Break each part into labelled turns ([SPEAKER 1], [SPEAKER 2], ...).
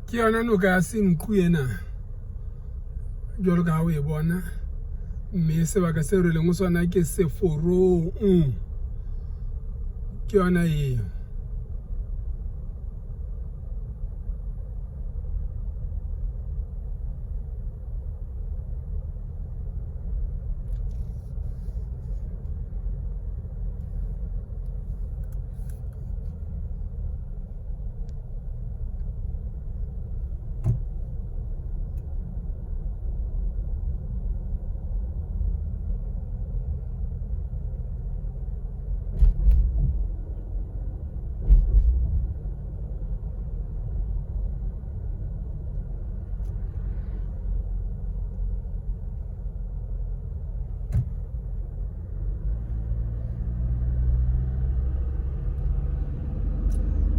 [SPEAKER 1] ke yona no ka senku ena jolo ka o e bona mme sebaka se re leng sona ke seforong ke yona eo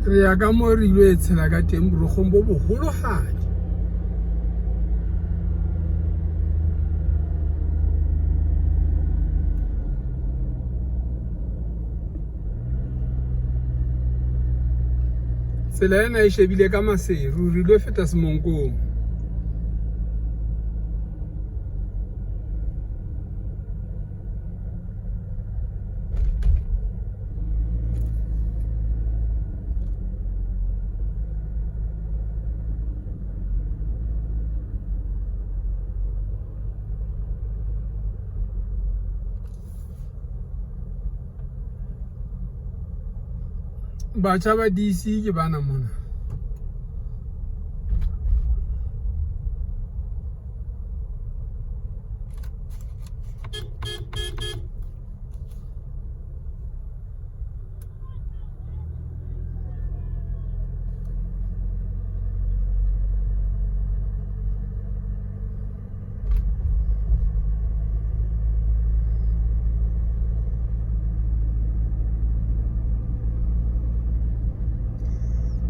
[SPEAKER 1] re ya ka mo re ilo e tshela ka teng borogong bo boholohadi tsela ena e shebile ka maseru re ilo feta semonkong batjha ba DC ke bana mona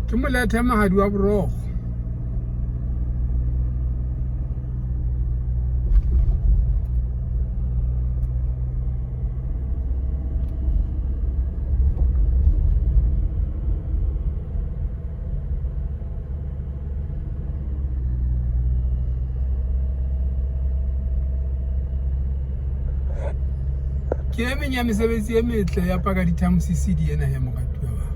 [SPEAKER 1] ke molethe mahadi wa borogo ke e meng ya mesebetsi e metle ya paka dithamosisidi ena ya moratuwa wa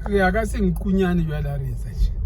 [SPEAKER 1] re ya ka senkunyane jwale a re etsa tje